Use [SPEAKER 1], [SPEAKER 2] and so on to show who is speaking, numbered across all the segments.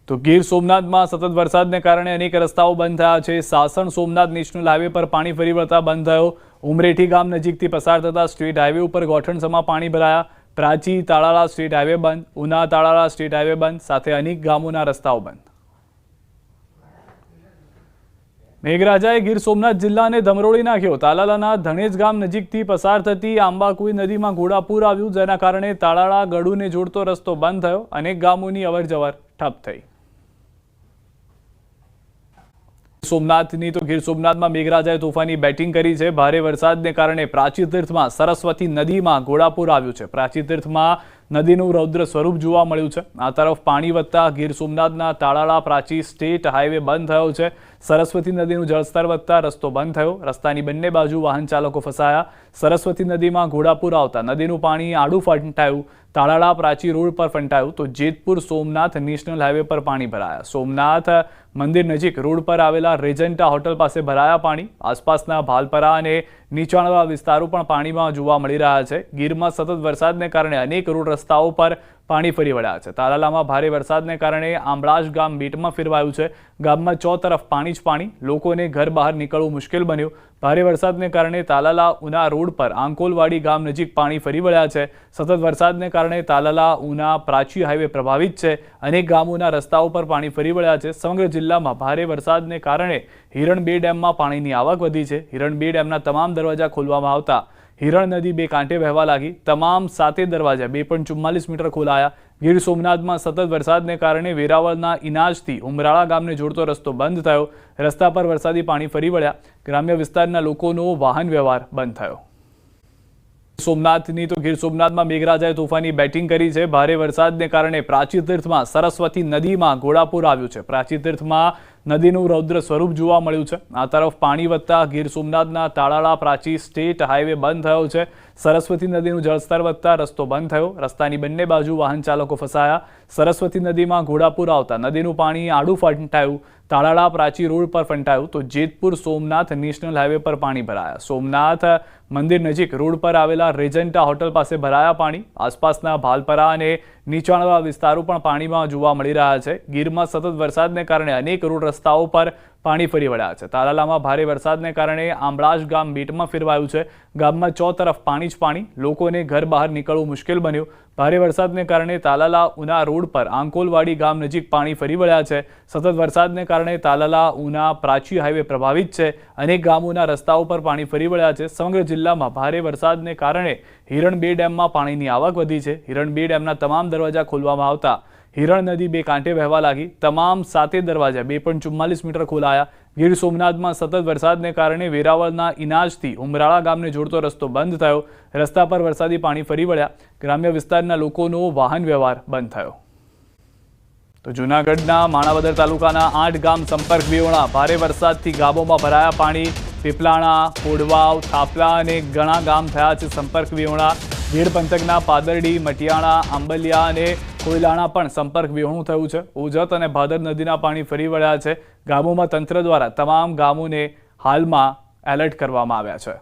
[SPEAKER 1] તો ગીર સોમનાથમાં સતત વરસાદને કારણે અનેક રસ્તાઓ બંધ થયા છે। સાસણ સોમનાથ નેશનલ હાઈવે પર પાણી ફરી વળતા બંધ થયો। ઉમરેઠી ગામ નજીકથી પસાર થતા સ્ટેટ હાઈવે ઉપર ગોઠણસમાં પાણી ભરાયા। પ્રાચી તાળાળા સ્ટેટ હાઈવે બંધ, ઉના તાળાળા સ્ટેટ હાઈવે બંધ સાથે અનેક ગામોના રસ્તાઓ બંધ। મેઘરાજાએ ગીર સોમનાથ જિલ્લાને ધમરોળી નાખ્યો। તાલાલાના ધણેજ ગામ નજીકથી પસાર થતી આંબાકુઈ નદીમાં ઘોડાપૂર આવ્યું, જેના કારણે તાળાળા ગડુને જોડતો રસ્તો બંધ થયો। અનેક ગામોની અવરજવર ઠપ થઈ। સોમનાથની તો ગીર સોમનાથમાં મેઘરાજાએ તોફાની બેટિંગ કરી છે। ભારે વરસાદને કારણે પ્રાચી તીર્થમાં સરસ્વતી નદીમાં ઘોડાપૂર આવ્યું છે। પ્રાચી તીર્થમાં નદીનું રૌદ્ર સ્વરૂપ જોવા મળ્યું છે। આ તરફ પાણી વધતા ગીર સોમનાથના તાળાળા પ્રાચી સ્ટેટ હાઈવે બંધ થયો છે। સરસ્વતી નદીનું જળસ્તર વધતા રસ્તો બંધ થયો। રસ્તાની બંને બાજુ વાહન ચાલકો ફસાયા। સરસ્વતી નદીમાં ઘોડાપૂર આવતા નદીનું પાણી આડું ફંટાયું। તાળાળા પ્રાચી રોડ પર ફંટાયું તો જેતપુર સોમનાથ નેશનલ હાઈવે પર પાણી ભરાયા। સોમનાથ મંદિર નજીક રોડ પર આવેલા રેજન્ટા હોટલ પાસે ભરાયા પાણી। આસપાસના ભાલપરા અને નીચાણવાળા વિસ્તારો પણ પાણીમાં જોવા મળી રહ્યા છે। ગીરમાં સતત વરસાદને કારણે અનેક રોડ રસ્તાઓ પર પાણી ફરી વળ્યા છે। તાલાલામાં ભારે વરસાદને કારણે આંબળાજ ગામ બેટમાં ફેરવાયું છે। ગામમાં ચોતરફ પાણી જ પાણી, લોકોને ઘર બહાર નીકળવું મુશ્કેલ બન્યું। ભારે વરસાદને કારણે તાલાલા ઉના રોડ પર આંકોલવાડી ગામ નજીક પાણી ફરી વળ્યા છે। સતત વરસાદને કારણે તાલાલા ઉના પ્રાચી હાઈવે પ્રભાવિત છે। અનેક ગામોના રસ્તાઓ પર પાણી ફરી વળ્યા છે। સમગ્ર જિલ્લામાં ભારે વરસાદને કારણે હિરણ બે ડેમમાં પાણીની આવક વધી છે। હિરણ બે ડેમના તમામ દરવાજા ખોલવામાં આવતા હિરણ નદી બે કાંઠે વહેવા લાગી। તમામ 7 દરવાજા 2.44 મીટર ખોલાયા। ગીર સોમનાથમાં સતત વરસાદને કારણે વેરાવળના ઇનાજથી ઉમરાળા ગામને જોડતો રસ્તો બંધ થયો। રસ્તા પર વરસાદી પાણી ફરી વળ્યા। ગ્રામ્ય વિસ્તારના લોકોનો વાહન વ્યવહાર બંધ થયો। સોમનાથની તો ગીર સોમનાથમાં મેઘરાજાએ તોફાની બેટિંગ કરી છે। ભારે વરસાદને કારણે પ્રાચી તીર્થમાં સરસ્વતી નદીમાં ઘોડાપૂર આવ્યું છે। પ્રાચી તીર્થમાં નદીનું રૌદ્ર સ્વરૂપ જોવા મળ્યું છે। આ તરફ પાણી વધતા ગીર સોમનાથના તાળાળા પ્રાચી સ્ટેટ હાઈવે બંધ થયો છે। સરસ્વતી નદીનું જળસ્તર વધતા રસ્તો બંધ થયો। રસ્તાની બંને બાજુ વાહન ચાલકો ફસાયા। સરસ્વતી નદીમાં ઘોડાપૂર આવતા નદીનું પાણી આડું ફંટાયું। તાળાળા પ્રાચી રોડ પર ફંટાયું તો જેતપુર સોમનાથ નેશનલ હાઈવે પર પાણી ભરાયા। સોમનાથ મંદિર નજીક રોડ પર આવેલા રેજન્ટા હોટલ પાસે ભરાયા પાણી। આસપાસના ભાલપરા અને નીચાણવાળા વિસ્તારો પણ પાણીમાં જોવા મળી રહ્યા છે। ગીરમાં સતત વરસાદને કારણે અનેક રોડ રસ્તાઓ પર પાણી ફરી વળ્યા છે। તાલાલામાં ભારે વરસાદને કારણે આંબળાજ ગામ બેટમાં ફેરવાયું છે। ગામમાં ચોતરફ પાણી જ પાણી, લોકોને ઘર બહાર નીકળવું મુશ્કેલ બન્યું। ભારે વરસાદને કારણે તાલાલા ઉના રોડ પર આંકોલવાડી ગામ નજીક પાણી ફરી વળ્યા છે। સતત વરસાદને કારણે તાલાલા ઉના પ્રાચી હાઈવે પ્રભાવિત છે। અનેક ગામોના રસ્તાઓ પર પાણી ફરી વળ્યા છે। સમગ્ર જિલ્લામાં ભારે વરસાદને કારણે હિરણ બે ડેમમાં પાણીની આવક વધી છે। હિરણ બે ડેમના તમામ દરવાજા ખોલવામાં આવતા હિરણ નદી બે કાંઠે વહેવા લાગી। તમામ 7 દરવાજા 2.44 મીટર ખોલાયા। ગીર સોમનાથમાં સતત વરસાદને કારણે વેરાવળના ઇનાજથી ઉમરાળા ગામને જોડતો રસ્તો બંધ થયો। રસ્તા પર વરસાદી પાણી ફરી વળ્યા। ગ્રામ્ય વિસ્તારના લોકોનો વાહન વ્યવહાર બંધ થયો। તો જૂનાગઢના માણાવદર તાલુકાના 8 ગામ સંપર્ક વિહોણા। ભારે વરસાદથી ગામોમાં ભરાયા પાણી। પીપલાણા, કોડવાવ, થાપલા અને ઘણા ગામ થયા છે સંપર્ક વિહોણા। ભીડ પંથકના પાદરડી, મટિયાણા, આંબલિયા અને કોયલાણા પણ સંપર્ક વિહોણું થયું છે। ઓજત અને ભાદર નદીના પાણી ફરી વળ્યા છે। ગામોમાં તંત્ર દ્વારા તમામ ગામોને હાલમાં એલર્ટ કરવામાં આવ્યા છે।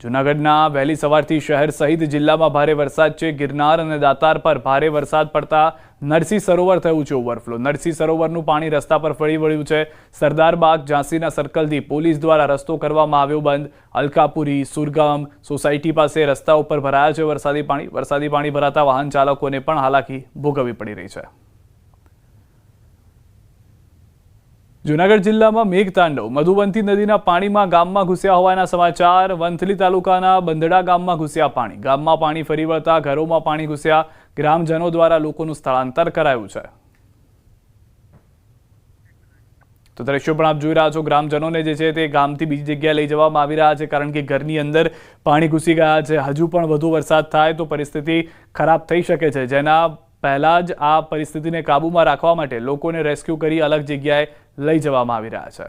[SPEAKER 1] જૂનાગઢના વહેલી સવારથી શહેર સહિત જિલ્લામાં ભારે વરસાદ છે। ગિરનાર અને દાતાર પર ભારે વરસાદ પડતા નરસિંહ સરોવર થયું છે ઓવરફ્લો। નરસિંહ સરોવરનું પાણી રસ્તા પર ફરી વળ્યું છે। સરદારબાગ ઝાંસીના સર્કલથી પોલીસ દ્વારા રસ્તો કરવામાં આવ્યો બંધ। અલકાપુરી, સુરગામ સોસાયટી પાસે રસ્તા ઉપર ભરાયા છે વરસાદી પાણી। વરસાદી પાણી ભરાતા વાહન ચાલકોને પણ હાલાકી ભોગવવી પડી રહી છે। જૂનાગઢ જિલ્લામાં મેઘતાંડવ। મધુવંતી નદીના પાણીમાં ગામમાં ઘૂસ્યા હોવાના સમાચાર। વંથલી તાલુકાના બંદડા ગામમાં ઘૂસ્યા પાણી। ગામમાં પાણી ફરી વળતા ઘરોમાં પાણી ઘૂસ્યા। ગ્રામજનો દ્વારા લોકોનું સ્થળાંતર કરાયું છે। તો દ્રશ્યો પણ આપ જોઈ રહ્યા છો। ગ્રામજનોને જે છે તે ગામથી બીજી જગ્યાએ લઈ જવામાં આવી રહ્યા છે, કારણ કે ઘરની અંદર પાણી ઘૂસી ગયા છે। હજુ પણ વધુ વરસાદ થાય તો પરિસ્થિતિ ખરાબ થઈ શકે છે, જેના પહેલા જ આ પરિસ્થિતિને કાબૂમાં રાખવા માટે લોકોને રેસ્ક્યુ કરી અલગ જગ્યાએ લઈ જવામાં આવી રહ્યા છે।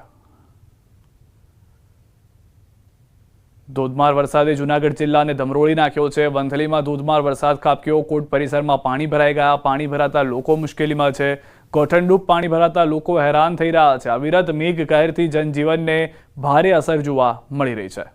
[SPEAKER 1] ધોધમાર વરસાદે જૂનાગઢ જિલ્લાને ધમરોળી નાખ્યો છે। વંથલીમાં ધોધમાર વરસાદ ખાબક્યો। કોર્ટ પરિસરમાં પાણી ભરાઈ ગયા। પાણી ભરાતા લોકો મુશ્કેલીમાં છે। ગોઠણડૂબ પાણી ભરાતા લોકો હેરાન થઈ રહ્યા છે। અવિરત મેઘ કહેરથી જનજીવનને ભારે અસર જોવા મળી રહી છે।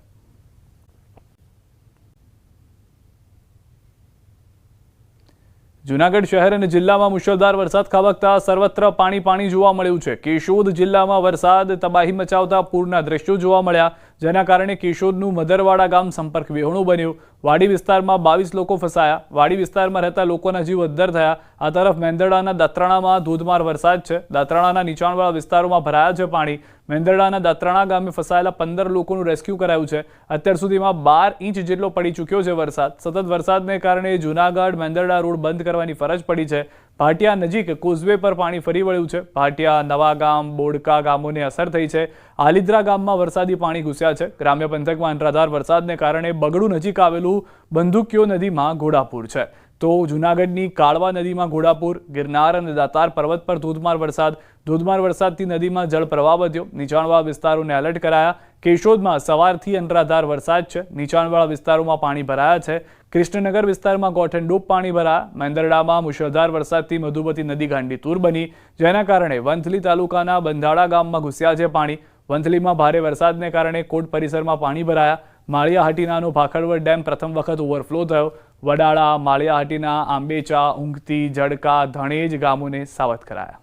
[SPEAKER 1] જૂનાગઢ શહેર અને જિલ્લામાં મુશળધાર વરસાદ ખાબકતા સર્વત્ર પાણી જોવા મળ્યું છે। કેશોદ જિલ્લામાં વરસાદ તબાહી મચાવતા પૂરના દ્રશ્યો જોવા મળ્યા, જેના કારણે કેશોદનું મદરવાડા ગામ સંપર્ક વિહોણું બન્યું। વાડી વિસ્તારમાં 22 લોકો ફસાયા। વાડી વિસ્તારમાં રહેતા લોકોના જીવ અદ્ધર થયા। આ તરફ મેંદરડાના દાત્રાણામાં ધોધમાર વરસાદ છે। દાત્રાણાના નીચાણવાળા વિસ્તારોમાં ભરાયા છે પાણી। મેંદરડાના દાત્રાણા ગામે ફસાયેલા 15 લોકોનું રેસ્ક્યુ કરાયું છે। અત્યાર સુધીમાં 12 ઇંચ જેટલો પડી ચૂક્યો છે વરસાદ। સતત વરસાદને કારણે જૂનાગઢ મેંદરડા રોડ બંધ કરવાની ફરજ પડી છે। ભાટિયા નજીક કોઝવે પર પાણી ફરી વળ્યું છે। ભાટિયા, નવાગામ, બોડકા ગામોને અસર થઈ છે। આલિદ્રા ગામમાં વરસાદી પાણી ઘૂસ્યા છે। ગ્રામ્ય પંથકમાં અનરાધાર વરસાદને કારણે બગડુ નજીક આવેલું બંદૂકીઓ નદીમાં ઘોડાપૂર છે। તો જૂનાગઢની કાળવા નદીમાં ઘોડાપૂર, ગિરનાર અને દાતાર પર્વત પર ધોધમાર વરસાદથી નદીમાં જળપ્રવાહ વધ્યો। નીચાણવાળા વિસ્તારોને એલર્ટ કરાયા। કેશોદમાં સવારથી અનરાધાર વરસાદ છે। નીચાણવાળા વિસ્તારોમાં પાણી ભરાયા છે। કૃષ્ણનગર વિસ્તારમાં ગોઠણડૂબ પાણી ભરાયા। મેંદરડામાં મુશળધાર વરસાદથી મધુમતી નદી ગાંડીતુર બની, જેના કારણે વંથલી તાલુકાના બંધાળા ગામમાં ઘૂસ્યા છે પાણી। વંથલીમાં ભારે વરસાદને કારણે કોટ પરિસરમાં પાણી ભરાયા। માળિયાહાટીનાનો ભાખરવડ ડેમ પ્રથમ વખત ઓવરફ્લો થયો। વડાળા, માળિયાહાટીના, આંબેચા, ઊંઘતી, જડકા, ધણેજ ગામોને સાવધ કરાયા।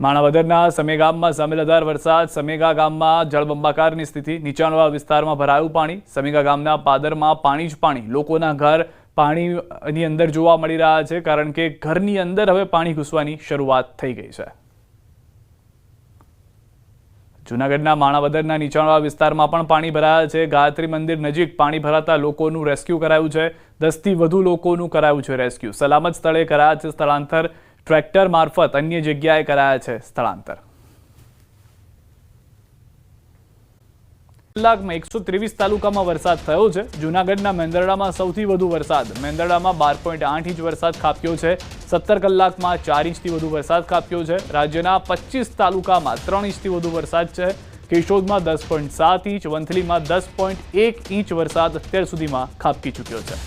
[SPEAKER 1] માણાવદરના સમેગામમાં સામેલધાર વરસાદ। સમેગા ગામમાં જળબંબાકારની સ્થિતિ। નીચાણવાળા વિસ્તારમાં ભરાયું પાણી। સમેગા ગામના પાદરમાં પાણી જ પાણી। લોકોના ઘર પાણીની અંદર જોવા મળી રહ્યા છે, કારણ કે ઘરની અંદર હવે પાણી ઘૂસવાની શરૂઆત થઈ ગઈ છે। જૂનાગઢના માણાવદરના નીચાણવાળા વિસ્તારમાં પણ પાણી ભરાયા છે। ગાયત્રી મંદિર નજીક પાણી ભરાતા લોકોનું રેસ્ક્યુ કરાયું છે। 10 થી વધુ લોકોનું કરાયું છે રેસ્ક્યુ। સલામત સ્થળે કરાયા છે સ્થળાંતર। ટ્રેક્ટર મારફત અન્ય જગ્યાએ કરાયા છે સ્થળાંતર। કલાકમાં 123 તાલુકામાં વરસાદ થયો છે। જૂનાગઢના મેંદરડામાં સૌથી વધુ વરસાદ। મેંદરડામાં 12.8 ઇંચ વરસાદ ખાબક્યો છે। 17 કલાકમાં 4 ઇંચથી વધુ વરસાદ ખાબક્યો છે। રાજ્યના 25 તાલુકામાં 3 ઇંચથી વધુ વરસાદ છે। કેશોદમાં 10.7 ઇંચ, વંથલીમાં 10.1 ઇંચ વરસાદ અત્યાર સુધીમાં ખાબકી ચૂક્યો છે।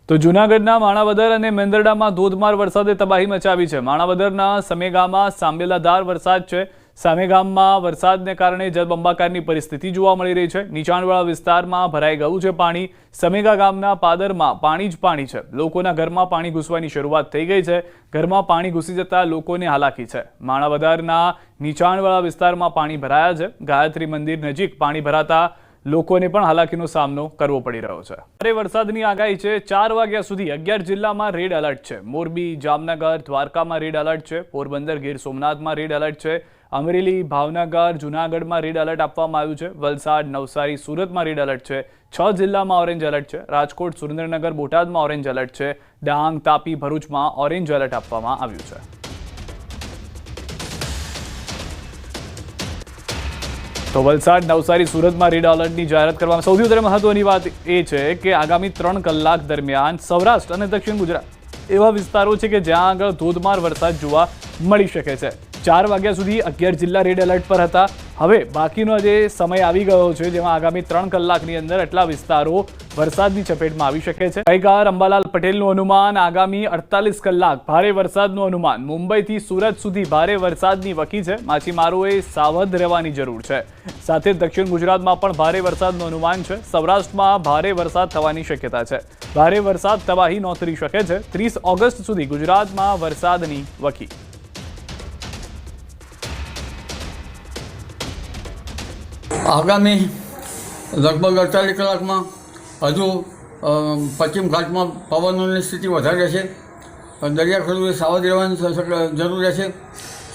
[SPEAKER 1] તો જૂનાગઢના માણાવદર અને મેંદરડામાં ધોધમાર વરસાદે તબાહી મચાવી છે। માણાવદરના સમેગામાં સાંબેલાધાર વરસાદ છે। સામેગામમાં વરસાદને કારણે જળબંબાકારની પરિસ્થિતિ જોવા મળી રહી છે। નીચાણવાળા વિસ્તારમાં ભરાઈ ગયું છે પાણી। સમેગા ગામના પાદરમાં પાણી જ પાણી છે। લોકોના ઘરમાં પાણી ઘૂસવાની શરૂઆત થઈ ગઈ છે। ઘરમાં પાણી ઘૂસી જતા લોકોને હાલાકી છે। માણાવદરના નીચાણવાળા વિસ્તારમાં પાણી ભરાયા છે। ગાયત્રી મંદિર નજીક પાણી ભરાતા લોકોને પણ હાલાકીનો સામનો કરવો પડી રહ્યો છે। ભારે વરસાદની આગાહી છે। 4 વાગ્યા સુધી 11 જિલ્લામાં રેડ એલર્ટ છે। મોરબી, જામનગર, દ્વારકામાં રેડ એલર્ટ છે। પોરબંદર, ગીર સોમનાથમાં રેડ એલર્ટ છે। અમરેલી, ભાવનગર, જૂનાગઢમાં રેડ એલર્ટ આપવામાં આવ્યું છે। વલસાડ, નવસારી, સુરતમાં રેડ એલર્ટ છે। 6 જિલ્લામાં ઓરેન્જ એલર્ટ છે। રાજકોટ, સુરેન્દ્રનગર, બોટાદમાં ઓરેન્જ એલર્ટ છે। ડાંગ, તાપી, ભરૂચમાં ઓરેન્જ એલર્ટ આપવામાં આવ્યું છે। તો વલસાડ, નવસારી, સુરતમાં રેડ એલર્ટની જાહેરાત કરવામાં। સૌથી વધારે મહત્વની વાત એ છે કે આગામી 3 કલાક દરમિયાન સૌરાષ્ટ્ર અને દક્ષિણ ગુજરાત એવા વિસ્તારો છે કે જ્યાં આગળ ધોધમાર વરસાદ જોવા મળી શકે છે। 4 વાગ્યા સુધી 11 જિલ્લા રેડ એલર્ટ પર હતા। હવે બાકીનો જે સમય આવી ગયો છે, જેમાં આગામી 3 કલાકની અંદર એટલા વિસ્તારો વરસાદની ચપેટમાં આવી શકે છે। ગાયકાર અંબાલાલ પટેલનું અનુમાન આગામી 48 કલાક ભારે વરસાદનું અનુમાન। મુંબઈથી સુરત સુધી ભારે વરસાદની વકી છે। માછીમારોએ સાવધ રહેવાની જરૂર છે। સાથે દક્ષિણ ગુજરાતમાં પણ ભારે વરસાદનું અનુમાન છે। સૌરાષ્ટ્રમાં ભારે વરસાદ થવાની શક્યતા છે। ભારે વરસાદ તબાહી નોંધી શકે છે। 30 ઓગસ્ટ સુધી ગુજરાતમાં વરસાદની વકી।
[SPEAKER 2] આગામી લગભગ 48 કલાકમાં હજુ પશ્ચિમ ઘાટમાં પવનોની સ્થિતિ વધારે રહેશે। દરિયાખેડૂએ સાવધ રહેવાની જરૂર રહેશે।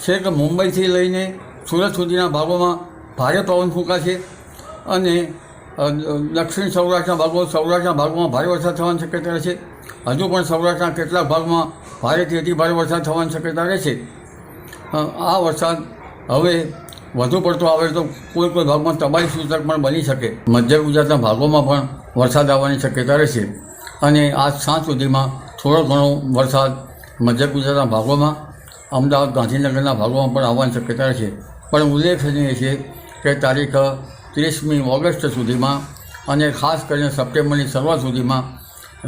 [SPEAKER 2] છેક મુંબઈથી લઈને સુરત સુધીના ભાગોમાં ભારે પવન ફૂંકાશે અને દક્ષિણ સૌરાષ્ટ્રના ભાગોમાં ભારે વરસાદ થવાની શક્યતા રહેશે। હજુ પણ સૌરાષ્ટ્રના કેટલાક ભાગમાં ભારેથી અતિ ભારે વરસાદ થવાની શક્યતા રહેશે। આ વરસાદ હવે વધુ પડતો આવે તો કોઈ ભાગમાં તબાહી સૂચક પણ બની શકે। મધ્ય ગુજરાતના ભાગોમાં પણ વરસાદ આવવાની શક્યતા રહેશે અને આજ સાંજ સુધીમાં થોડો ઘણો વરસાદ મધ્ય ગુજરાતના ભાગોમાં, અમદાવાદ, ગાંધીનગરના ભાગોમાં પણ આવવાની શક્યતા રહેશે। પણ ઉલ્લેખનીય છે કે તારીખ 30મી ઓગસ્ટ સુધીમાં અને ખાસ કરીને સપ્ટેમ્બરની શરૂઆત સુધીમાં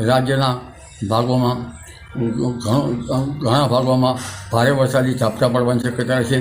[SPEAKER 2] રાજ્યના ભાગોમાં ઘણા ભાગોમાં ભારે વરસાદી ઝાપટા પડવાની શક્યતા રહેશે।